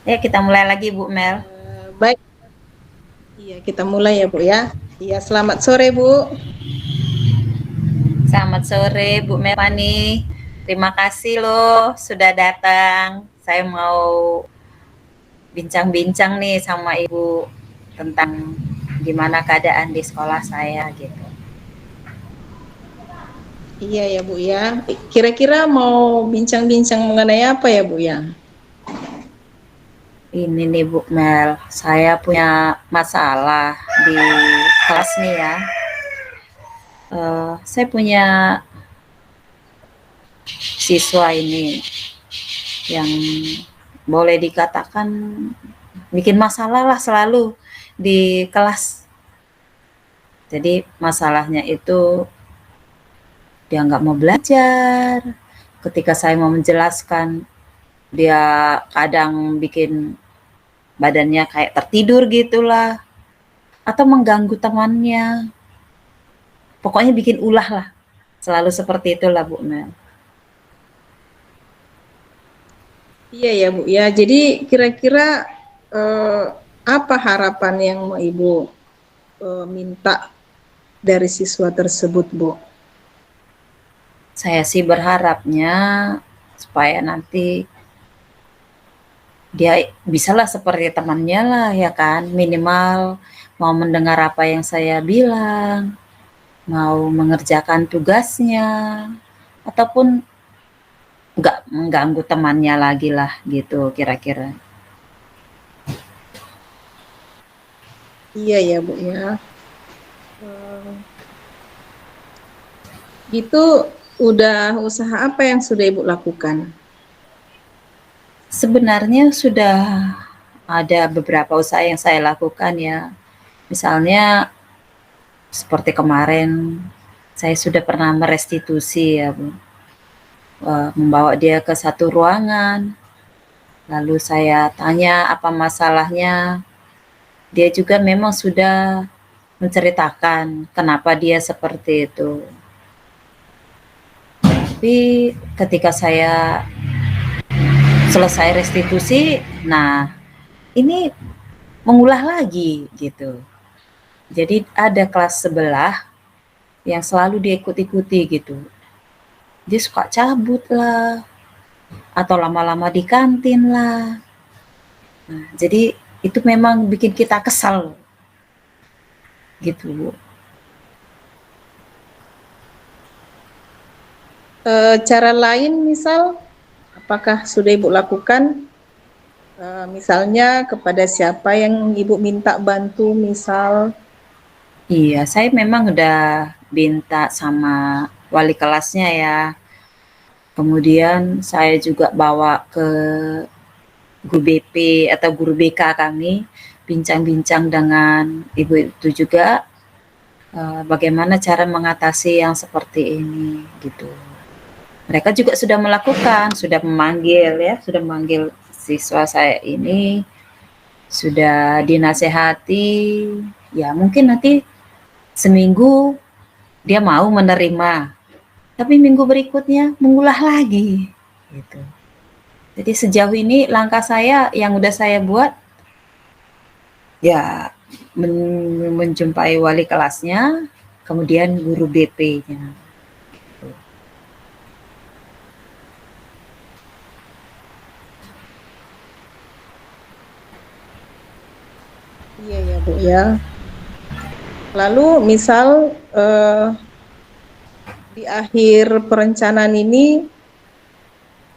Ya, kita mulai lagi Bu Mel. Baik, iya kita mulai ya Bu ya. Iya, selamat sore Bu. Selamat sore Bu Melani. Terima kasih loh sudah datang. Saya mau bincang-bincang nih sama Ibu tentang gimana keadaan di sekolah saya gitu. Iya ya Bu ya. Kira-kira mau bincang-bincang mengenai apa ya Bu ya? Ini nih Bu Mel, saya punya masalah di kelas nih ya. Saya punya siswa ini yang boleh dikatakan bikin masalah lah selalu di kelas. Jadi masalahnya itu dia nggak mau belajar. Ketika saya mau menjelaskan, dia kadang bikin badannya kayak tertidur gitulah, atau mengganggu temannya. Pokoknya bikin ulah lah. Selalu seperti itulah Bu Mel. Iya ya Bu ya. Jadi kira-kira eh, apa harapan yang mau Ibu minta dari siswa tersebut Bu? Saya sih berharapnya supaya nanti dia bisalah seperti temannya lah ya kan, minimal mau mendengar apa yang saya bilang, mau mengerjakan tugasnya, ataupun nggak mengganggu temannya lagi lah gitu kira-kira. Iya ya Bu ya. Eh, Gitu udah usaha apa yang sudah Ibu lakukan? Sebenarnya sudah ada beberapa usaha yang saya lakukan ya. Misalnya seperti kemarin saya sudah pernah merestitusi ya Bu. Membawa dia ke satu ruangan, lalu saya tanya apa masalahnya. Dia juga memang sudah menceritakan kenapa dia seperti itu. Tapi ketika saya selesai restitusi, nah ini mengulah lagi gitu. Jadi ada kelas sebelah yang selalu dia ikuti-ikuti gitu. Dia suka cabut lah, atau lama-lama di kantin lah. Nah, jadi itu memang bikin kita kesal gitu. Cara lain misal, apakah sudah Ibu lakukan? Misalnya kepada siapa yang Ibu minta bantu, misal. Iya, saya memang udah minta sama wali kelasnya ya. Kemudian saya juga bawa ke guru BP atau guru BK kami, bincang-bincang dengan ibu itu juga bagaimana cara mengatasi yang seperti ini gitu. Mereka juga sudah melakukan, sudah memanggil siswa saya ini, sudah dinasehati, ya mungkin nanti seminggu dia mau menerima, tapi minggu berikutnya mengulah lagi gitu. Jadi sejauh ini langkah saya yang udah saya buat ya menjumpai wali kelasnya, kemudian guru BP-nya. Iya ya Bu ya. Lalu misal di akhir perencanaan ini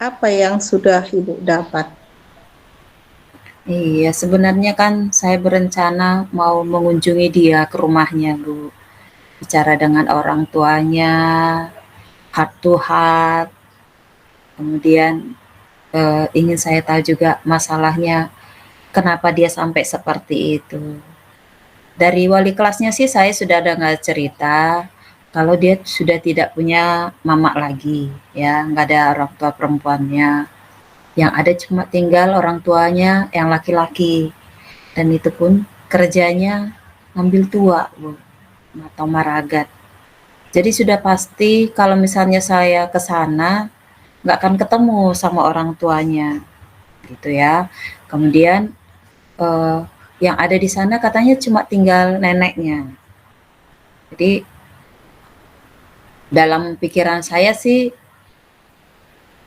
apa yang sudah Ibu dapat? Iya, sebenarnya kan saya berencana mau mengunjungi dia ke rumahnya, Bu. Bicara dengan orang tuanya, heart to heart. Kemudian ingin saya tahu juga masalahnya, kenapa dia sampai seperti itu. Dari wali kelasnya sih saya sudah dengar cerita kalau dia sudah tidak punya mama lagi, ya, nggak ada orang tua perempuannya. Yang ada cuma tinggal orang tuanya yang laki-laki. Dan itu pun kerjanya ngambil tua, Bu, atau maragat. Jadi sudah pasti kalau misalnya saya ke sana nggak akan ketemu sama orang tuanya, gitu ya. Kemudian yang ada di sana katanya cuma tinggal neneknya. Jadi dalam pikiran saya sih,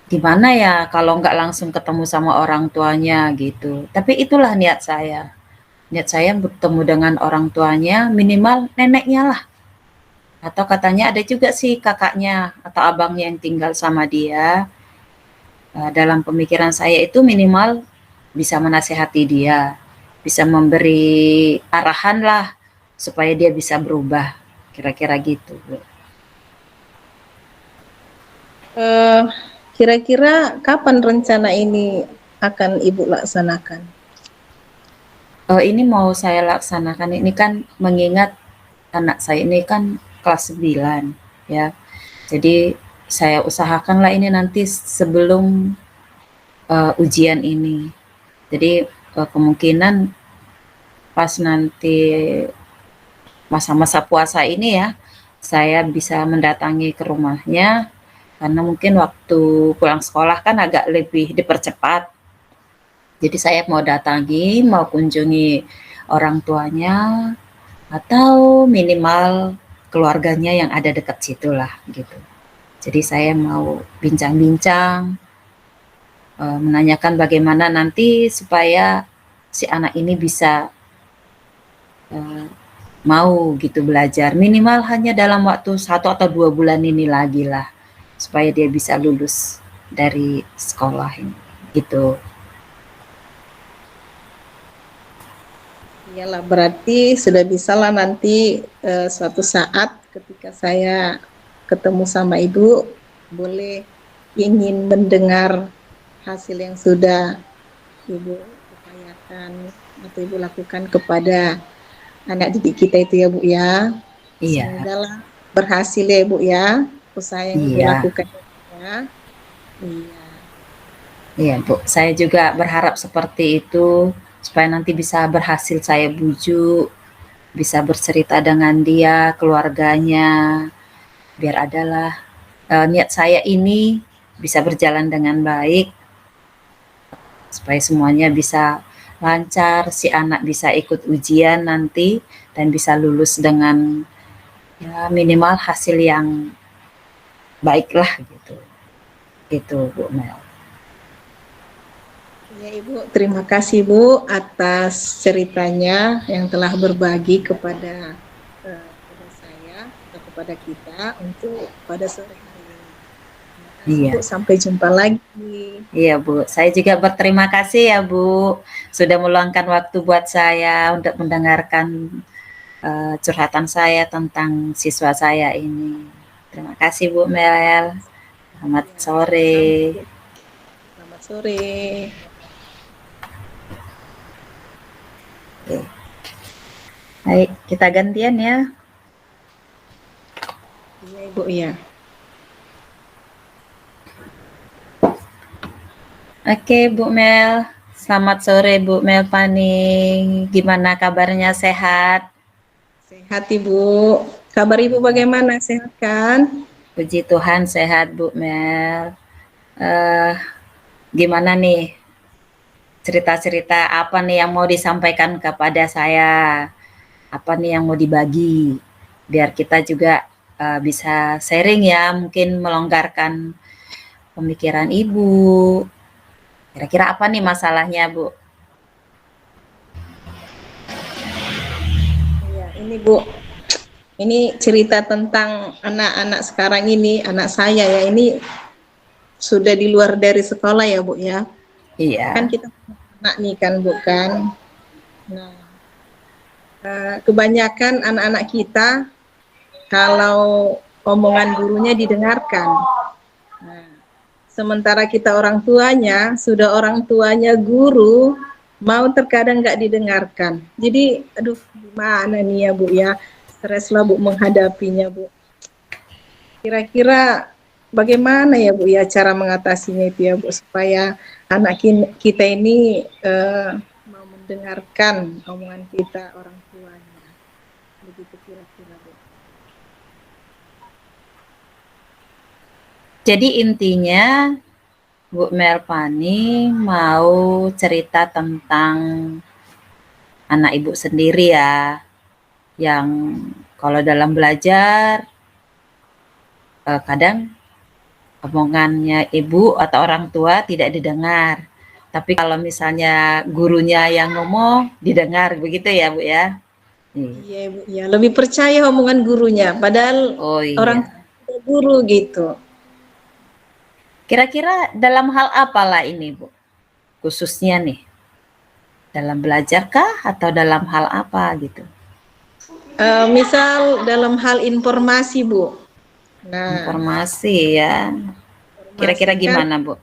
gimana ya kalau nggak langsung ketemu sama orang tuanya gitu. Tapi itulah niat saya. Niat saya bertemu dengan orang tuanya, minimal neneknya lah. Atau katanya ada juga sih kakaknya atau abangnya yang tinggal sama dia. Dalam pemikiran saya itu minimal bisa menasehati dia, bisa memberi arahan lah supaya dia bisa berubah, kira-kira gitu. Eh, Kira-kira kapan rencana ini akan Ibu laksanakan? Ini mau saya laksanakan ini kan mengingat anak saya ini kan kelas 9 ya. Jadi saya usahakanlah ini nanti sebelum ujian ini. Jadi kemungkinan pas nanti masa-masa puasa ini ya, saya bisa mendatangi ke rumahnya karena mungkin waktu pulang sekolah kan agak lebih dipercepat. Jadi saya mau datangi, mau kunjungi orang tuanya atau minimal keluarganya yang ada dekat situ lah gitu. Jadi saya mau bincang-bincang, menanyakan bagaimana nanti supaya si anak ini bisa mau gitu belajar. Minimal hanya dalam waktu 1 atau 2 bulan ini lagi lah, supaya dia bisa lulus dari sekolah ini, gitu. Iyalah, berarti sudah bisalah nanti suatu saat ketika saya ketemu sama Ibu, boleh ingin mendengar hasil yang sudah Ibu upayakan atau Ibu lakukan kepada anak didik kita itu ya Bu ya. Iya, Semoga lah berhasil ya Bu ya, usaha yang Ibu iya, lakukan ya. Iya. iya Bu. Saya juga berharap seperti itu, supaya nanti bisa berhasil saya bujuk, bisa bercerita dengan dia, keluarganya, biar adalah niat saya ini bisa berjalan dengan baik, supaya semuanya bisa lancar, si anak bisa ikut ujian nanti dan bisa lulus dengan ya minimal hasil yang baiklah gitu. Gitu Bu Mel. Ya Ibu, terima kasih Bu atas ceritanya yang telah berbagi kepada saya atau kepada kita untuk pada sore hari ini. Terima kasih Bu, Iya. sampai jumpa lagi. Iya Bu, saya juga berterima kasih ya Bu, sudah meluangkan waktu buat saya untuk mendengarkan curhatan saya tentang siswa saya ini. Terima kasih Bu Mel. Selamat Ya, sama-sama sore. Bu. Selamat sore. Oke. Baik, kita gantian ya. Iya Ibu ya. Oke Bu Mel, selamat sore Bu Mel Pani. Gimana kabarnya, sehat? Sehat Ibu. Kabar Ibu bagaimana? Sehat kan? Puji Tuhan sehat Bu Mel. Eh, Gimana nih cerita-cerita apa nih yang mau disampaikan kepada saya? Apa nih yang mau dibagi? Biar kita juga bisa sharing ya, mungkin melonggarkan pemikiran Ibu. Kira-kira apa nih masalahnya Bu? Iya, ini Bu. Ini cerita tentang anak-anak sekarang ini, anak saya ya. Ini sudah di luar dari sekolah ya Bu ya. Kan Iya, kita punya anak nih kan Bu kan. Nah, kebanyakan anak-anak kita kalau omongan gurunya didengarkan. Nah, sementara kita orang tuanya, sudah orang tuanya guru, mau terkadang nggak didengarkan. Jadi, aduh, gimana nih ya Bu ya, stres lah Bu menghadapinya Bu. Kira-kira bagaimana ya Bu ya cara mengatasinya itu ya Bu, supaya anak kita ini mau mendengarkan omongan kita orang tuanya. Begitu kira-kira Bu. jadi intinya Bu Melpani mau cerita tentang anak Ibu sendiri ya, yang kalau dalam belajar kadang omongannya ibu atau orang tua tidak didengar. Tapi kalau misalnya gurunya yang ngomong, didengar begitu ya, Bu ya? Iya, Ibu. Ya, lebih percaya omongan gurunya, padahal Oh orang iya. tua guru gitu. Kira-kira dalam hal apalah ini, Bu? Khususnya nih, dalam belajar kah atau dalam hal apa gitu? Misal dalam hal informasi, Bu. Nah, Informasi ya. Kira-kira informasi kan gimana, Bu?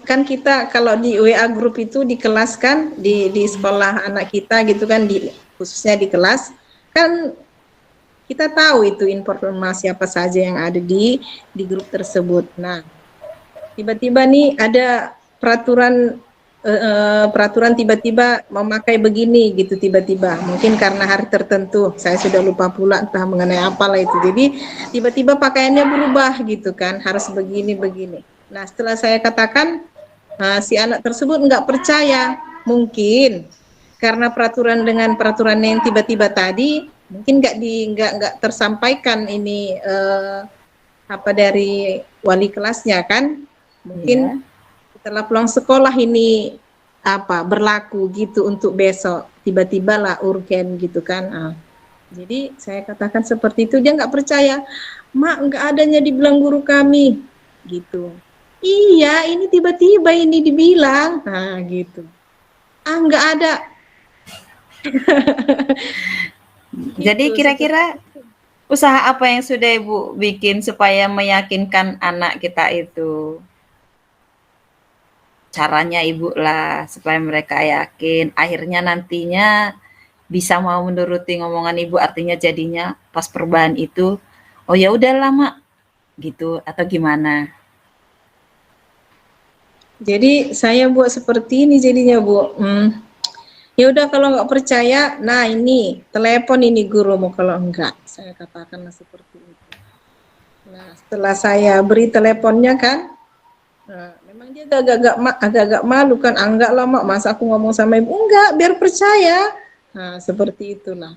kan kita kalau di WA grup itu di kelas kan di sekolah anak kita gitu kan khususnya di kelas kan kita tahu itu informasi apa saja yang ada di grup tersebut. Nah, tiba-tiba nih ada peraturan tiba-tiba memakai begini gitu tiba-tiba mungkin karena hari tertentu saya sudah lupa pula entah mengenai apalah itu jadi tiba-tiba pakaiannya berubah gitu kan harus begini. Nah setelah saya katakan si anak tersebut nggak percaya mungkin karena peraturan yang tiba-tiba tadi mungkin nggak tersampaikan ini apa dari wali kelasnya kan mungkin Iya. setelah pulang sekolah ini apa berlaku gitu untuk besok tiba-tiba lah urgen gitu kan jadi saya katakan seperti itu dia nggak percaya mak nggak adanya dibilang guru kami gitu iya ini tiba-tiba ini dibilang gitu nggak ada Jadi gitu seperti kira-kira usaha apa yang sudah Ibu bikin supaya meyakinkan anak kita itu? Caranya Ibu lah supaya mereka yakin. Akhirnya nantinya bisa mau menuruti ngomongan Ibu, artinya jadinya pas perubahan itu, oh ya udahlah Mak, gitu atau gimana? jadi saya buat seperti ini jadinya Bu ya udah kalau nggak percaya nah ini telepon ini gurumu kalau enggak saya katakanlah seperti itu. Nah, setelah saya beri teleponnya kan, nah, memang dia agak-agak malu kan, enggak lah mak, masa aku ngomong sama ibu, enggak, biar percaya. Nah, seperti itulah.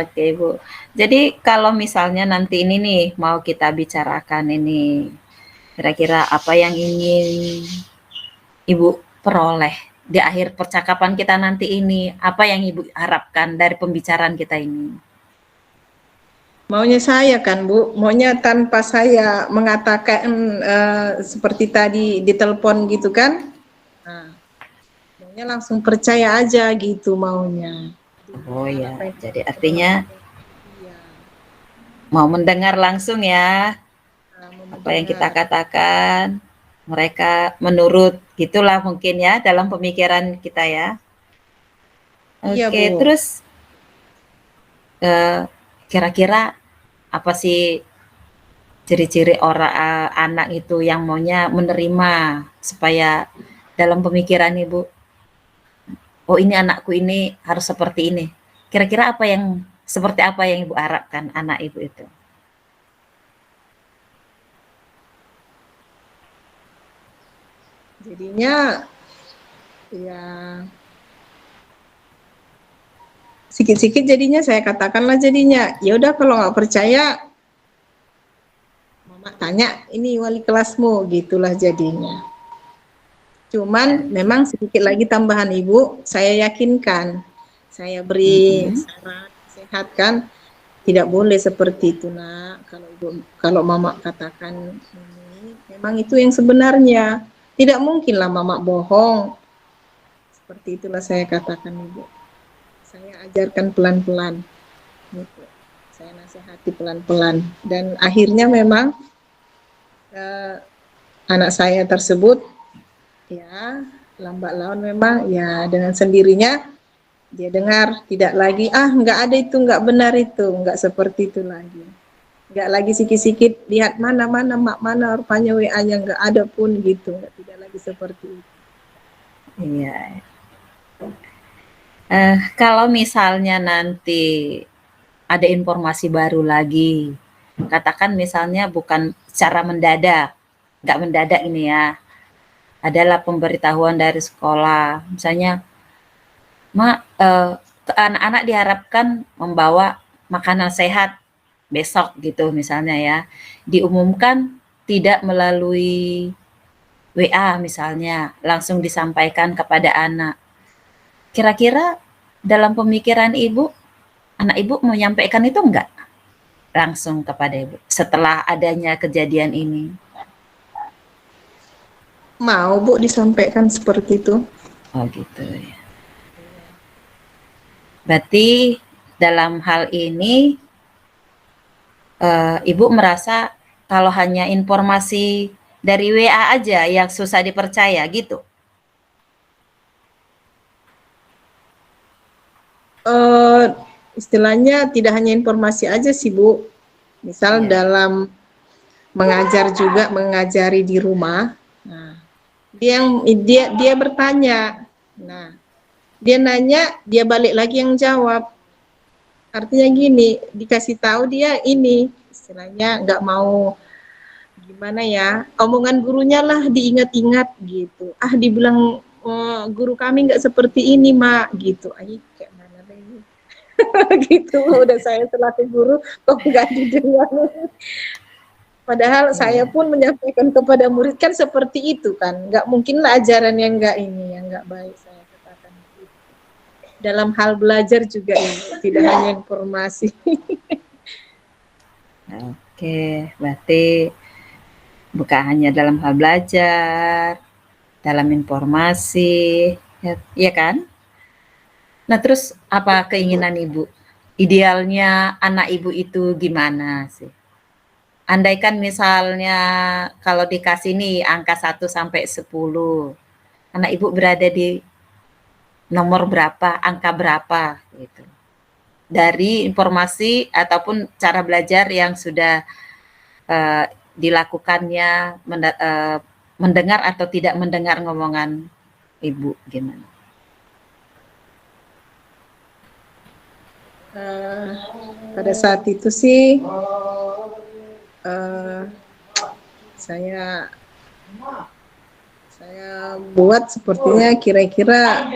Oke Bu. Jadi kalau misalnya nanti ini nih mau kita bicarakan ini, kira-kira apa yang ingin Ibu peroleh di akhir percakapan kita nanti ini? Apa yang Ibu harapkan dari pembicaraan kita ini? Maunya saya kan Bu, maunya tanpa saya mengatakan seperti tadi di telepon gitu kan, nah, maunya langsung percaya aja gitu maunya. Jadi Oh biar ya, apa yang jadi saya artinya iya, mau mendengar langsung ya mau apa yang kita mendengar. katakan, mereka menurut gitulah mungkin ya dalam pemikiran kita ya. Iya Oke, Bu. terus kira-kira apa sih ciri-ciri orang anak itu yang maunya menerima supaya dalam pemikiran Ibu, oh ini anakku ini harus seperti ini. Kira-kira apa yang seperti apa yang Ibu harapkan anak Ibu itu? Jadinya ya sikit-sikit jadinya saya katakanlah jadinya ya udah kalau nggak percaya mama tanya ini wali kelasmu gitulah jadinya cuman memang sedikit lagi tambahan ibu saya yakinkan saya beri Mm-mm. saran sehatkan tidak boleh seperti itu nak kalau ibu kalau mama katakan ini memang itu yang sebenarnya tidak mungkinlah mama bohong seperti itulah saya katakan ibu saya ajarkan pelan-pelan gitu. Saya nasihati pelan-pelan dan akhirnya memang eh, anak saya tersebut ya lambat laun memang ya dengan sendirinya dia dengar tidak lagi nggak ada itu nggak benar itu nggak seperti itu lagi nggak lagi sikit-sikit lihat mana mak mana rupanya WA-nya nggak ada pun gitu nggak tidak lagi seperti itu. Iya. Kalau misalnya nanti ada informasi baru lagi katakan misalnya bukan secara mendadak, nggak mendadak ini ya, adalah pemberitahuan dari sekolah, misalnya, "Mak, anak-anak diharapkan membawa makanan sehat besok," gitu misalnya ya, diumumkan tidak melalui WA misalnya, langsung disampaikan kepada anak. Kira-kira dalam pemikiran ibu, anak ibu menyampaikan itu enggak langsung kepada ibu setelah adanya kejadian ini? Mau Bu disampaikan seperti itu? Oh gitu ya. Berarti dalam hal ini ibu merasa kalau hanya informasi dari WA aja yang susah dipercaya gitu? Istilahnya tidak hanya informasi aja sih Bu. Misal Ya. dalam mengajar juga, mengajari di rumah. Nah, dia bertanya. Nah, dia nanya, dia balik lagi yang jawab. Artinya gini, dikasih tahu dia ini, istilahnya nggak mau gimana ya, omongan gurunya lah diingat-ingat gitu. Ah, dibilang guru kami nggak seperti ini mak gitu. Ayo kayak mana lagi gitu. Udah saya selaku guru kok nggak didengar. Padahal saya Iya. pun menyampaikan kepada murid kan seperti itu kan. Nggak mungkin lah ajaran yang nggak ini, yang nggak baik saya katakan. Dalam hal belajar juga ini, tidak hanya informasi. Oke, berarti bukan hanya dalam hal belajar, dalam informasi, ya, ya kan? Nah, terus apa keinginan ibu? Idealnya anak ibu itu gimana sih? Andaikan misalnya kalau dikasih nih angka 1 sampai 10, anak ibu berada di nomor berapa, angka berapa gitu. Dari informasi ataupun cara belajar yang sudah dilakukannya, mendengar atau tidak mendengar ngomongan ibu gimana? Pada saat itu sih saya buat sepertinya kira-kira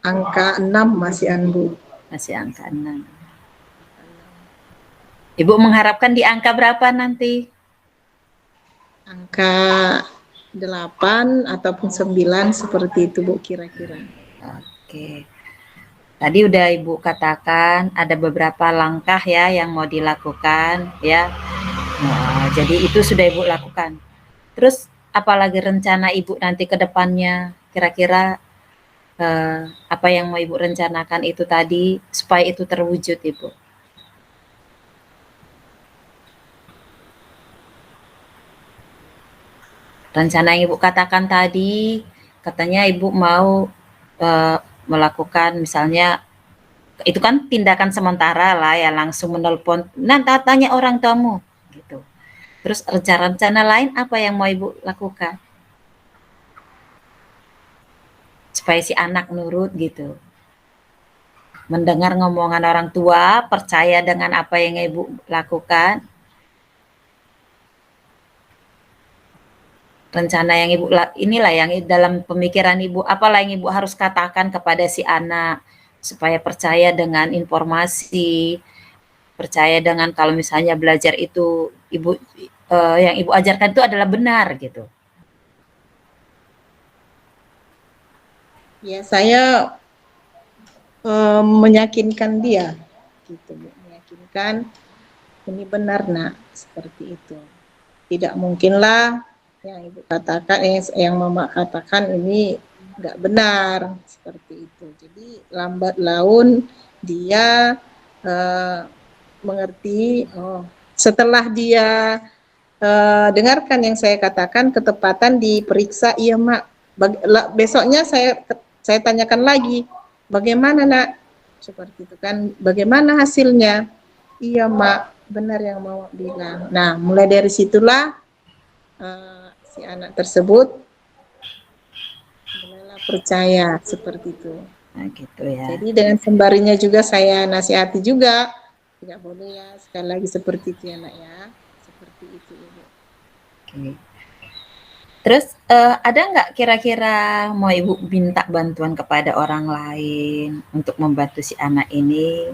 angka 6 masih Bu. Masih angka 6. Ibu mengharapkan di angka berapa nanti? Angka 8 ataupun 9 seperti itu Bu kira-kira. Oke. Tadi udah Ibu katakan ada beberapa langkah ya yang mau dilakukan ya. Nah, jadi itu sudah Ibu lakukan. Terus apalagi rencana Ibu nanti ke depannya? Kira-kira apa yang mau Ibu rencanakan itu tadi supaya itu terwujud Ibu? Rencana yang Ibu katakan tadi, katanya Ibu mau melakukan misalnya itu kan tindakan sementara lah ya, langsung menelpon, nanti tanya orang tuamu gitu. Terus rencana-rencana lain apa yang mau Ibu lakukan? Supaya si anak nurut gitu. Mendengar ngomongan orang tua, percaya dengan apa yang Ibu lakukan. Rencana yang Ibu inilah yang dalam pemikiran Ibu, apalah yang Ibu harus katakan kepada si anak supaya percaya dengan informasi, percaya dengan kalau misalnya belajar itu yang Ibu ajarkan itu adalah benar gitu. Ya, saya meyakinkan dia gitu Bu, meyakinkan ini benar nak, seperti itu. Tidak mungkinlah yang Ibu katakan, yang Mama katakan ini nggak benar, seperti itu. Jadi lambat laun dia mengerti. Setelah dia dengarkan yang saya katakan, ketepatan diperiksa, iya mak. Besoknya saya tanyakan lagi, bagaimana nak? Seperti itu kan, bagaimana hasilnya? Iya mak, benar yang Mama bilang. Nah, mulai dari situlah si anak tersebut mulailah percaya seperti itu. Nah, gitu ya. Jadi dengan sembarinya juga saya nasihati juga, tidak boleh ya sekali lagi seperti itu ya nak ya. itu Ibu. Oke. Terus ada nggak kira-kira mau Ibu minta bantuan kepada orang lain untuk membantu si anak ini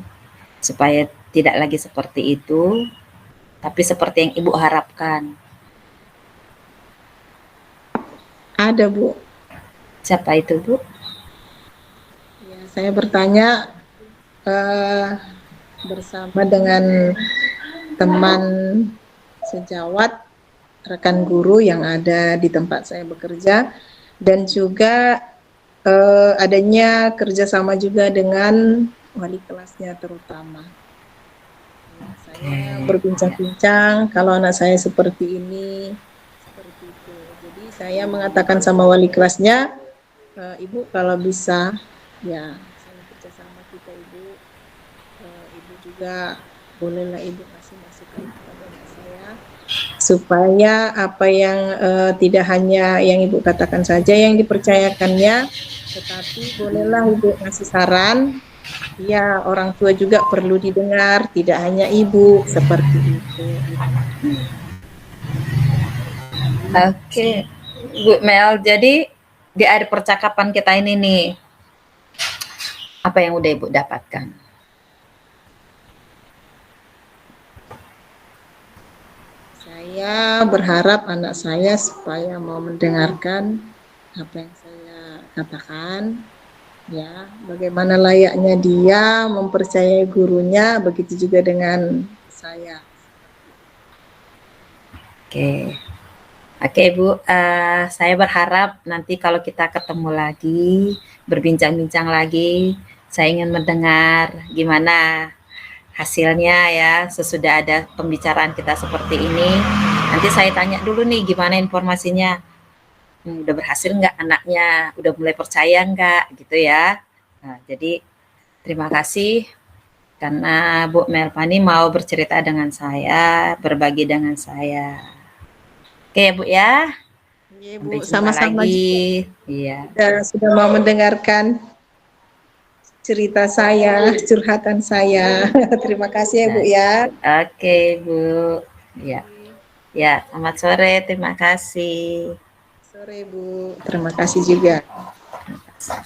supaya tidak lagi seperti itu, tapi seperti yang Ibu harapkan? Ada Bu. Siapa itu, Bu? Ya, saya bertanya bersama dengan teman sejawat, rekan guru yang ada di tempat saya bekerja, dan juga adanya kerjasama juga dengan wali kelasnya terutama. Ya, saya berbincang-bincang kalau anak saya seperti ini, seperti itu. Jadi saya mengatakan sama wali kelasnya, Ibu kalau bisa, ya misalnya kerjasama kita Ibu, Ibu juga bolehlah Ibu kasih masukan kepada anak saya supaya apa yang tidak hanya yang Ibu katakan saja yang dipercayakannya, tetapi bolehlah Ibu ngasih saran. Ya, orang tua juga perlu didengar, tidak hanya Ibu, seperti itu. Oke, Bu Mel. Jadi di akhir percakapan kita ini nih, apa yang udah Ibu dapatkan? Saya berharap anak saya supaya mau mendengarkan apa yang saya katakan, ya, bagaimana layaknya dia mempercayai gurunya, begitu juga dengan saya. Oke. Oke, Bu, saya berharap nanti kalau kita ketemu lagi, berbincang-bincang lagi, saya ingin mendengar gimana hasilnya ya, sesudah ada pembicaraan kita seperti ini. Nanti saya tanya dulu nih, gimana informasinya? Udah berhasil nggak anaknya? Udah mulai percaya nggak? Gitu ya. Nah, jadi terima kasih karena Bu Melvani mau bercerita dengan saya, berbagi dengan saya. Oke, Bu ya. Iya, Sampai Bu, jumpa sama-sama juga. lagi. Iya. Sudah mau mendengarkan cerita saya, curhatan saya. Terima kasih ya, Bu ya. Oke, Bu. Ya. Ya, selamat sore. Terima kasih. Sore, Bu. Terima kasih juga. Terima kasih.